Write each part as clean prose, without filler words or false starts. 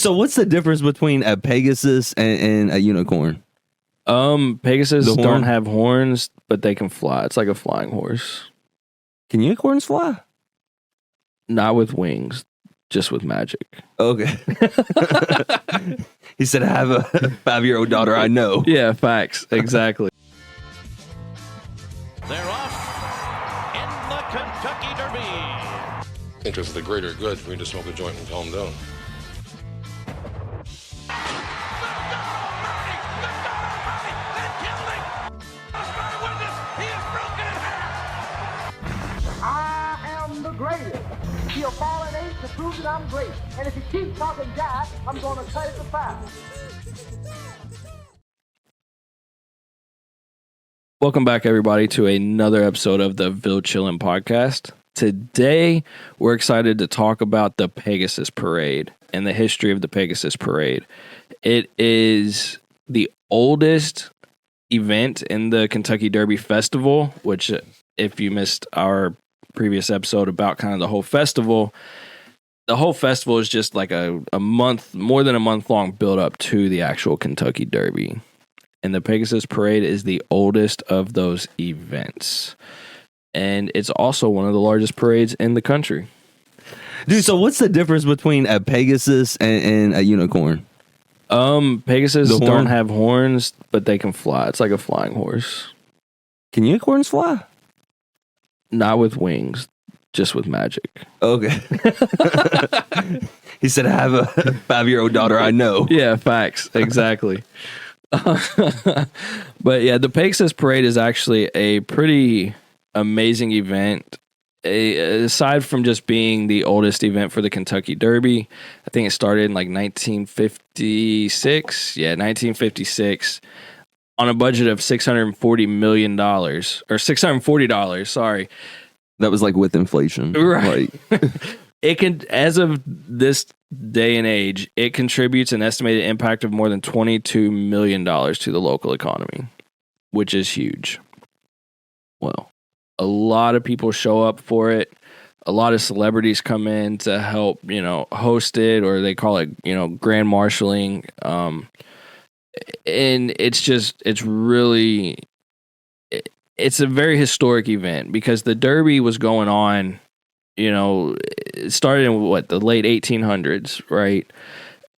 So what's the difference between a Pegasus and a unicorn? Pegasus don't have horns, but they can fly. It's like a flying horse. Can unicorns fly? Not with wings, just with magic. Okay. He said, I have a 5-year-old daughter I know. Yeah, facts. Exactly. They're off in the Kentucky Derby. Interest of the greater good for me to smoke a joint and calm down. I am the greatest. He'll fall an eight to prove that I'm great. And if he keeps talking jive, I'm going to cut it to 5. Welcome back, everybody, to another episode of the Ville Chillin' Podcast. Today, we're excited to talk about the Pegasus Parade and the history of the Pegasus Parade. It is the oldest event in the Kentucky Derby Festival, which, if you missed our previous episode about kind of the whole festival is just like a month, more than a month long build up to the actual Kentucky Derby. And the Pegasus Parade is the oldest of those events. And it's also one of the largest parades in the country. Dude, so what's the difference between a Pegasus and a unicorn? Pegasus don't have horns, but they can fly. It's like a flying horse. Can unicorns fly? Not with wings, just with magic. Okay. He said, I have a 5-year-old daughter I know. Yeah, facts. Exactly. But yeah, the Pegasus Parade is actually a pretty amazing event. Aside from just being the oldest event for the Kentucky Derby, I think it started in like 1956. Yeah, 1956. On a budget of $640 million, or $640, sorry. That was like with inflation. Right. It can, as of this day and age, it contributes an estimated impact of more than $22 million to the local economy, which is huge. Well, a lot of people show up for it. A lot of celebrities come in to help, host it, or they call it, grand marshaling. And it's a very historic event because the Derby was going on, it started in the late 1800s, right?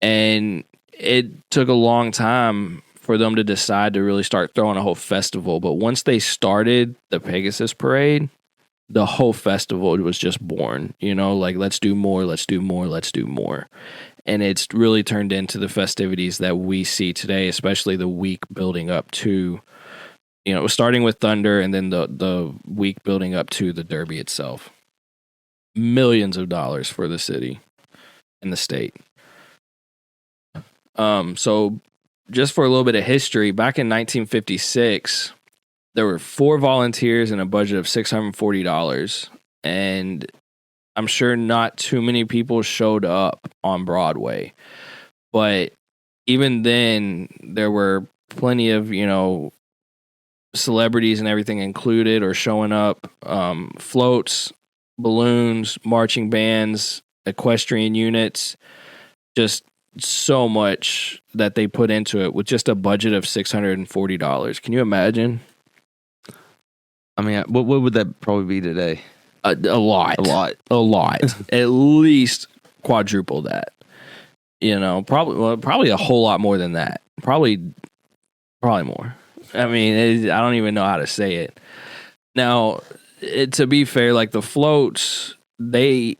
And it took a long time for them to decide to really start throwing a whole festival. But once they started the Pegasus Parade, the whole festival was just born, like, let's do more, let's do more, let's do more. And it's really turned into the festivities that we see today, especially the week building up to, starting with Thunder and then the week building up to the Derby itself. Millions of dollars for the city and the state. So just for a little bit of history, back in 1956, there were 4 volunteers and a budget of $640. And I'm sure not too many people showed up on Broadway. But even then, there were plenty of, celebrities and everything included or showing up. Floats, balloons, marching bands, equestrian units, just so much that they put into it with just a budget of $640. Can you imagine? I mean, what would that probably be today? A lot. At least quadruple that. Probably a whole lot more than that. Probably more. I mean, I don't even know how to say it. Now, to be fair, like the floats, the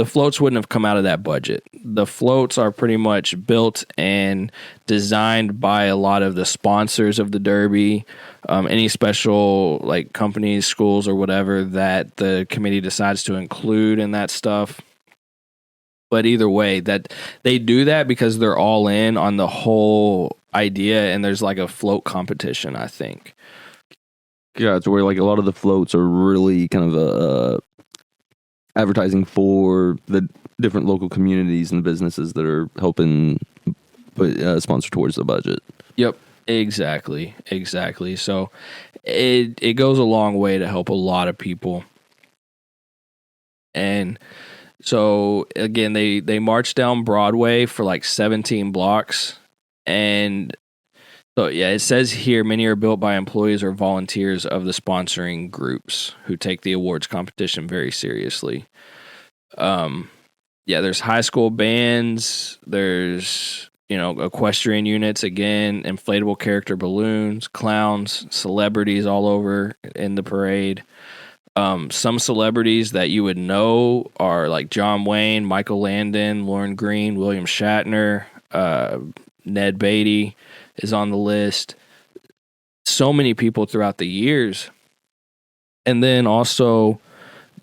floats wouldn't have come out of that budget. The floats are pretty much built and designed by a lot of the sponsors of the Derby, any special like companies, schools, or whatever that the committee decides to include in that stuff. But either way, that they do that because they're all in on the whole idea, and there's like a float competition, I think. Yeah, it's where like a lot of the floats are really kind of advertising for the different local communities and businesses that are helping put sponsor towards the budget. Yep, exactly. So it goes a long way to help a lot of people. And So again, they marched down Broadway for like 17 blocks, and so yeah, it says here many are built by employees or volunteers of the sponsoring groups who take the awards competition very seriously. Yeah, there's high school bands, there's equestrian units again, inflatable character balloons, clowns, celebrities all over in the parade. Some celebrities that you would know are like John Wayne, Michael Landon, Lauren Green, William Shatner, Ned Beatty is on the list. So many people throughout the years. And then also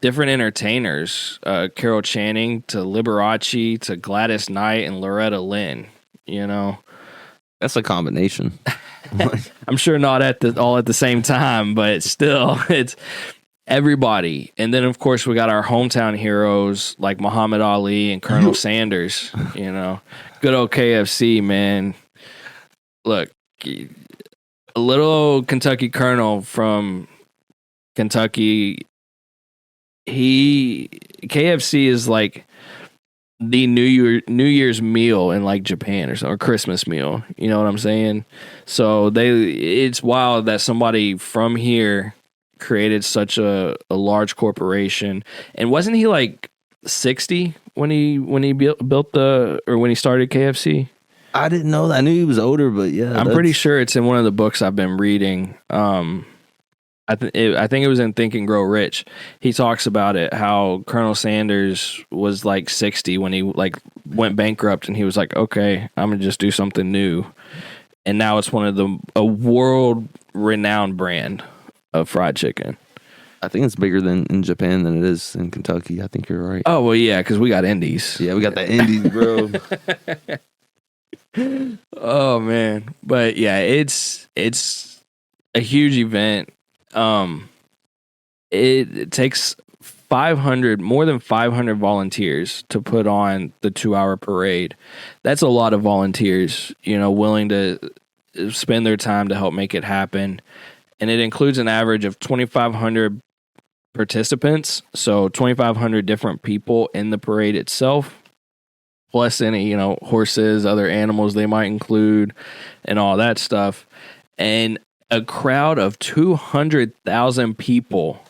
different entertainers, Carol Channing to Liberace to Gladys Knight and Loretta Lynn, That's a combination. I'm sure not all at the same time, but still, it's everybody. And then, of course, we got our hometown heroes like Muhammad Ali and Colonel Sanders. Good old KFC, man. Look, a little old Kentucky Colonel from Kentucky. KFC is like the New Year's meal in like Japan or Christmas meal. You know what I'm saying? So it's wild that somebody from here created such a large corporation. And wasn't he like 60 when he built when he started KFC? I didn't know that. I knew he was older, but yeah, I'm pretty sure it's in one of the books I've been reading. I think it was in Think and Grow Rich. He talks about it, how Colonel Sanders was like 60 when he like went bankrupt, and he was like, okay, I'm gonna just do something new. And now it's a world renowned brand of fried chicken. I think it's bigger in Japan than it is in Kentucky. I think you're right. Oh well, yeah, because we got Indies. Yeah, we got the Indies, bro. Oh man, but yeah, it's a huge event. It takes more than 500 volunteers to put on the 2-hour parade. That's a lot of volunteers, willing to spend their time to help make it happen. And it includes an average of 2,500 participants. So 2,500 different people in the parade itself, plus any, horses, other animals they might include, and all that stuff. And a crowd of 200,000 people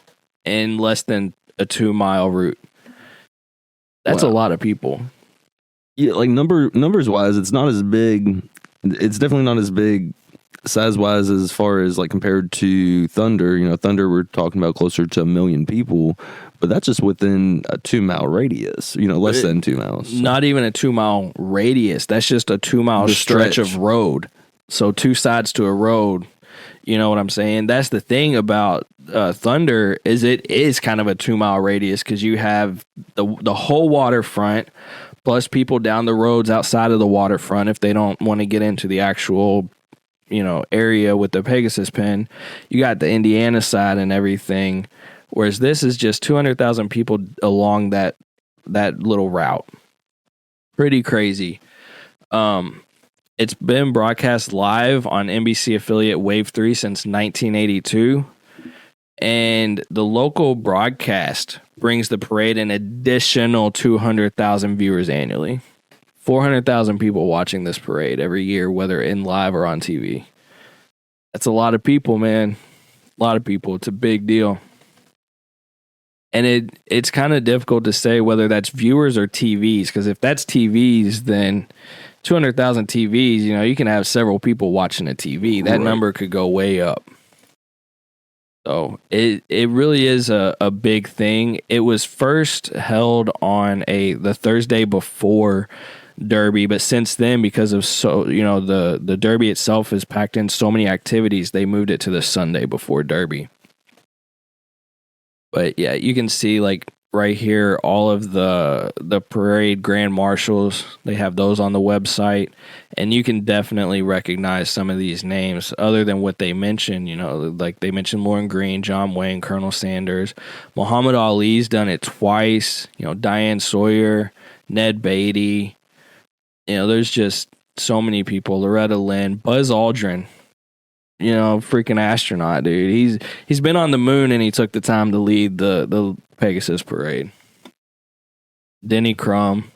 in less than a 2-mile route. That's a lot of people. Yeah, like numbers wise, it's not as big. It's definitely not as big size wise as far as like compared to Thunder. Thunder, we're talking about closer to 1 million people, but that's just within a 2-mile radius. Less than 2 miles. Not even a 2-mile radius. That's just a 2-mile stretch of road. So 2 sides to a road. You know what I'm saying? That's the thing about Thunder, is it is kind of a 2-mile radius, because you have the whole waterfront plus people down the roads outside of the waterfront if they don't want to get into the actual area with the Pegasus Pen. You got the Indiana side and everything, whereas this is just 200,000 people along that little route. Pretty crazy. It's been broadcast live on NBC affiliate Wave 3 since 1982. And the local broadcast brings the parade an additional 200,000 viewers annually. 400,000 people watching this parade every year, whether in live or on TV. That's a lot of people, man. A lot of people. It's a big deal. And it's kind of difficult to say whether that's viewers or TVs, because if that's TVs, then 200,000 TVs, you can have several people watching a TV. That number could go way up. So it really is a big thing. It was first held on the Thursday before Derby, but since then, because of the Derby itself is packed in so many activities, they moved it to the Sunday before Derby. But yeah, you can see like right here all of the parade grand marshals. They have those on the website, and you can definitely recognize some of these names other than what they mentioned. Like they mentioned Lauren Green, John Wayne, Colonel Sanders. Muhammad Ali's done it twice. Diane Sawyer, Ned Beatty. There's just so many people. Loretta Lynn, Buzz Aldrin. Freaking astronaut, dude. He's been on the moon, and he took the time to lead the Pegasus Parade. Denny Crum.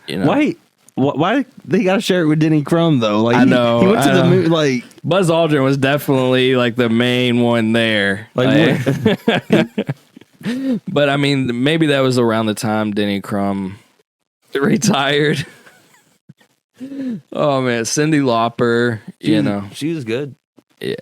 You know, Why they gotta share it with Denny Crum though? Like I know, he went to I the know. movie. Like Buzz Aldrin was definitely like the main one there. Like, But I mean, maybe that was around the time Denny Crum retired. Oh man, Cyndi Lauper, she was good. yeah,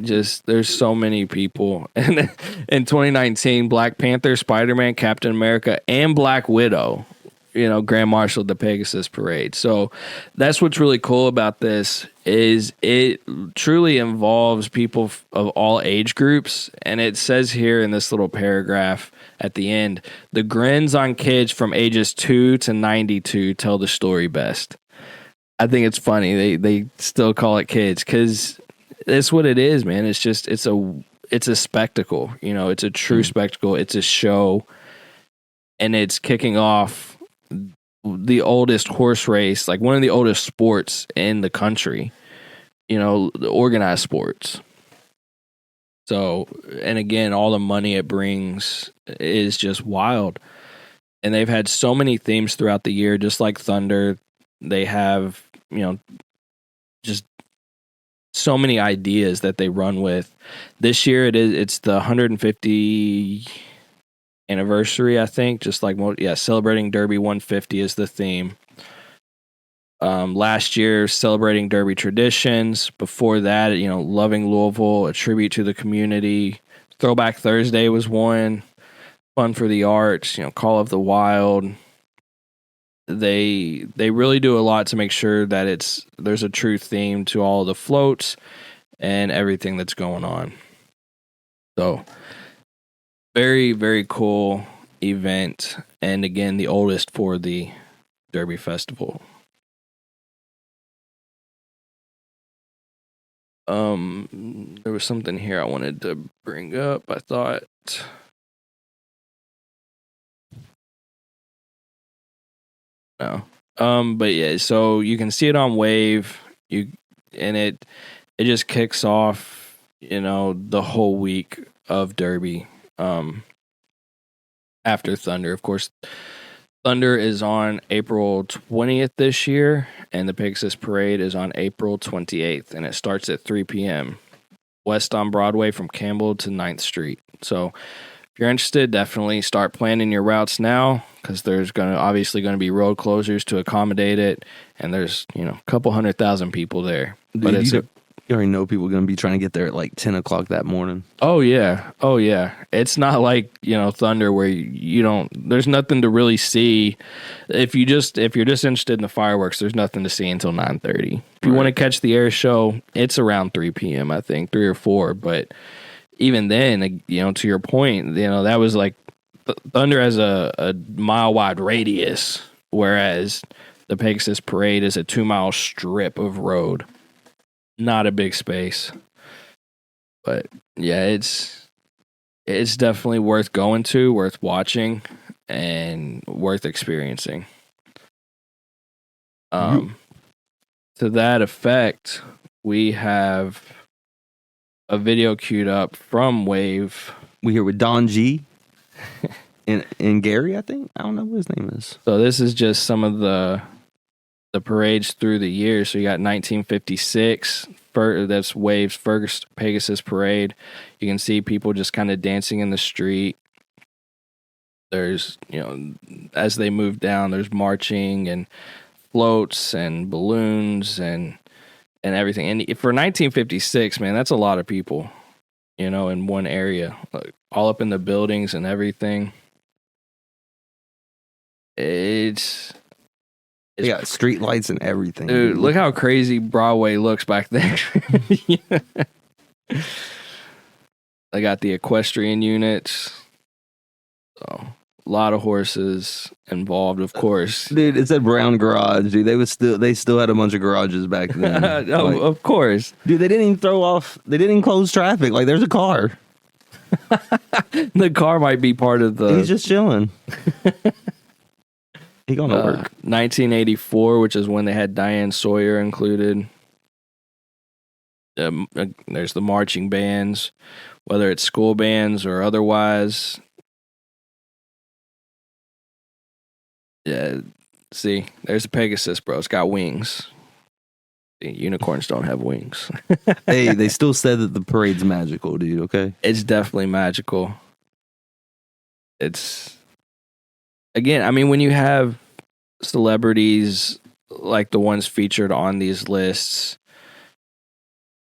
just there's so many people. And in 2019, Black Panther, Spider-Man, Captain America, and Black Widow, Grand Marshal the Pegasus Parade. So that's what's really cool about this is it truly involves people of all age groups. And it says here in this little paragraph at the end, the grins on kids from ages 2 to 92 tell the story best. I think it's funny. They still call it kids because that's what it is, man. It's just, it's a spectacle, it's a true spectacle. It's a show, and it's kicking off the oldest horse race, like one of the oldest sports in the country, the organized sports. So, and again, all the money it brings is just wild. And they've had so many themes throughout the year, just like Thunder. They have, just so many ideas that they run with. This year it's the 150 anniversary, I think, just like celebrating Derby 150 is the theme. Last year, celebrating Derby traditions. Before that, loving Louisville, a tribute to the community. Throwback Thursday was one. Fun for the arts, Call of the Wild. They really do a lot to make sure that there's a true theme to all the floats and everything that's going on. So very, very cool event, and again, the oldest for the Derby Festival. There was something here I wanted to bring up. I thought. No. But yeah, so you can see it on Wave. It just kicks off, the whole week of Derby. After Thunder, of course, Thunder is on April 20th this year, and the Pegasus Parade is on April 28th, and it starts at 3 p.m. west on Broadway from Campbell to 9th Street. So if you're interested, definitely start planning your routes now, because there's obviously going to be road closures to accommodate it, and there's a couple 100,000 people there. Dude, but you already know people are going to be trying to get there at like 10 o'clock that morning. Oh yeah. It's not like Thunder where you don't. There's nothing to really see. If you're just interested in the fireworks, there's nothing to see until 9:30. If you want to catch the air show, it's around 3 p.m. I think 3 or 4. But even then, to your point, that was like Thunder has a mile wide radius, whereas the Pegasus Parade is a 2-mile strip of road. Not a big space. But yeah, it's definitely worth going to, worth watching, and worth experiencing. To that effect, we have a video queued up from Wave. We here with Don G. and Gary, I think. I don't know what his name is. So this is just some of the parades through the years. So you got 1956. That's Wave's first Pegasus Parade. You can see people just kind of dancing in the street. There's, as they move down, there's marching and floats and balloons and everything. And for 1956, man, that's a lot of people, in one area, like, all up in the buildings and everything. They got street lights and everything. Dude, look how crazy Broadway looks back there. They got the equestrian units. So, a lot of horses involved, of course. Dude, it said Brown Garage, dude. They still had a bunch of garages back then. Of course. Dude, they didn't even close traffic. Like, there's a car. The car might be part of the... He's just chilling. He gonna work. 1984, which is when they had Diane Sawyer included. There's the marching bands, whether it's school bands or otherwise. Yeah. See, there's a Pegasus, bro. It's got wings. Unicorns don't have wings. Hey, they still said that the parade's magical, dude. Okay. It's definitely magical. It's, again, I mean, when you have celebrities like the ones featured on these lists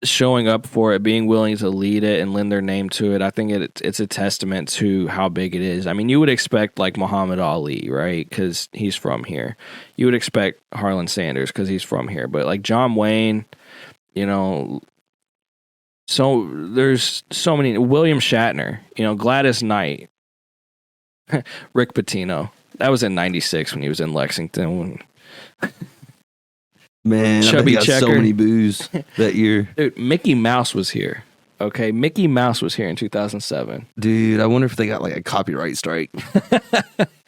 showing up for it, being willing to lead it and lend their name to it, I think it's a testament to how big it is. I mean, you would expect like Muhammad Ali, right? Because he's from here. You would expect Harlan Sanders because he's from here. But like John Wayne, you know, so there's so many. William Shatner, you know, Gladys Knight, Rick Pitino. That was in '96 when he was in Lexington. Man, I bet Chubby he got so Checker. many boos that year. Dude, Mickey Mouse was here. Okay, Mickey Mouse was here in 2007. Dude, I wonder if they got like a copyright strike.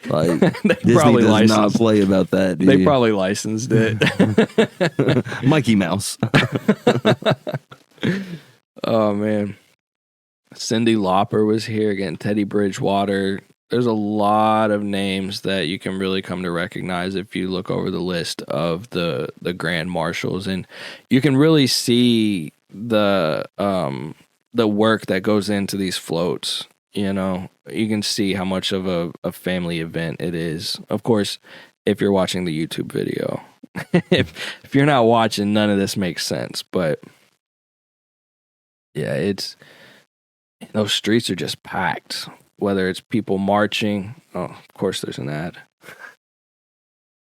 Like They Disney probably does not licensed. play about that, dude. They probably licensed it. Mikey Mouse. Oh man, Cyndi Lauper was here again. Teddy Bridgewater. There's a lot of names that you can really come to recognize if you look over the list of the grand marshals, and you can really see the work that goes into these floats. You know, you can see how much of a family event it is. Of course, if you're watching the YouTube video, if you're not watching, none of this makes sense. But yeah, those streets are just packed. Whether it's people marching, oh, of course there's an ad.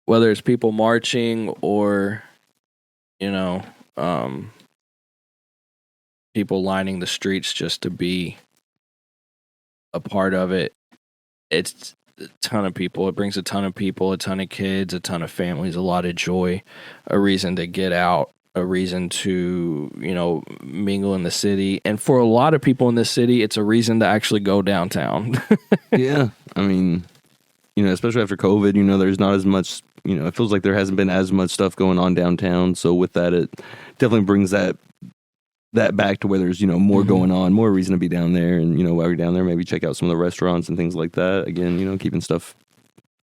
Whether it's people marching or, you know, people lining the streets just to be a part of it, it's a ton of people. It brings a ton of people, a ton of kids, a ton of families, a lot of joy, a reason to get out, a reason to, you know, mingle in the city. And for a lot of people in this city, it's a reason to actually go downtown. Yeah. I mean, you know, especially after COVID, you know, there's not as much, you know, it feels like there hasn't been as much stuff going on downtown. So with that, it definitely brings that back to where there's, you know, more going on, more reason to be down there. And, you know, while you're down there, maybe check out some of the restaurants and things like that. Again, you know, keeping stuff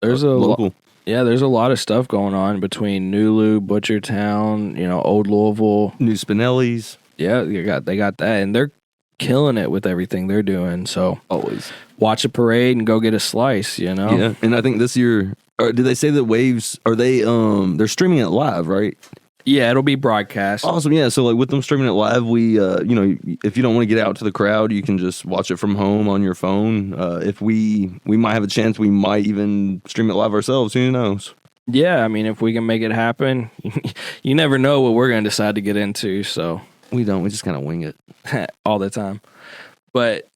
There's local. Yeah, there's a lot of stuff going on between Nulu, Butchertown, you know, Old Louisville. New Spinelli's. Yeah, they got that, and they're killing it with everything they're doing. So Always. watch a parade and go get a slice, you know? Yeah. And I think this year, did they say that Waves, are they, they're streaming it live, right? Yeah, it'll be broadcast. Awesome. Yeah. So like with them streaming it live, we, you know, if you don't want to get out to the crowd, you can just watch it from home on your phone. If we might have a chance, we might even stream it live ourselves. Who knows? Yeah, I mean, if we can make it happen, you never know what we're going to decide to get into. So We don't. We just kind of wing it. all the time. But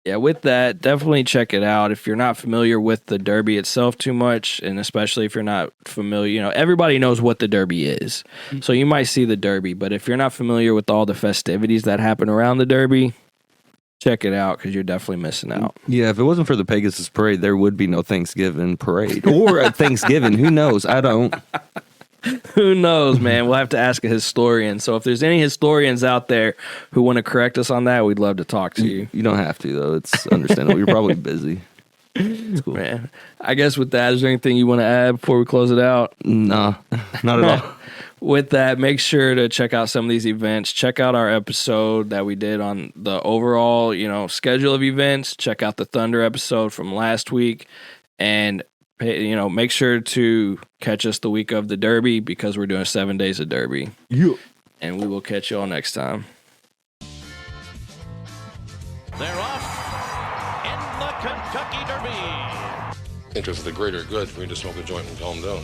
yeah, with that, definitely check it out. If you're not familiar with the Derby itself too much, and especially if you're not familiar, you know, everybody knows what the Derby is. So you might see the Derby, but if you're not familiar with all the festivities that happen around the Derby, check it out because you're definitely missing out. Yeah. If it wasn't for the Pegasus Parade, there would be no Thanksgiving parade or a Thanksgiving. Who knows? I don't. Who knows, man? We'll have to ask a historian. So if there's any historians out there who want to correct us on that, we'd love to talk to you. You don't have to, though. It's understandable. You're probably busy. It's cool. Man, I guess with that, is there anything you want to add before we close it out? Nah, not at all. With that, make sure to check out some of these events. Check out our episode that we did on the overall, you know, schedule of events. Check out the Thunder episode from last week, and you know, make sure to catch us the week of the Derby because we're doing 7 days of Derby. Yeah. And we will catch you all next time. They're off in the Kentucky Derby. Interest of the greater good for me to smoke a joint and calm down.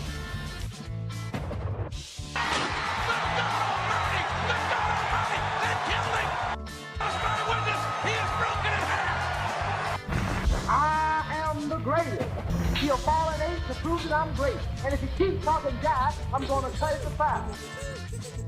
I am the greatest. He'll fall an inch to prove that I'm great. And if he keeps talking jive, I'm going to cut it to 5.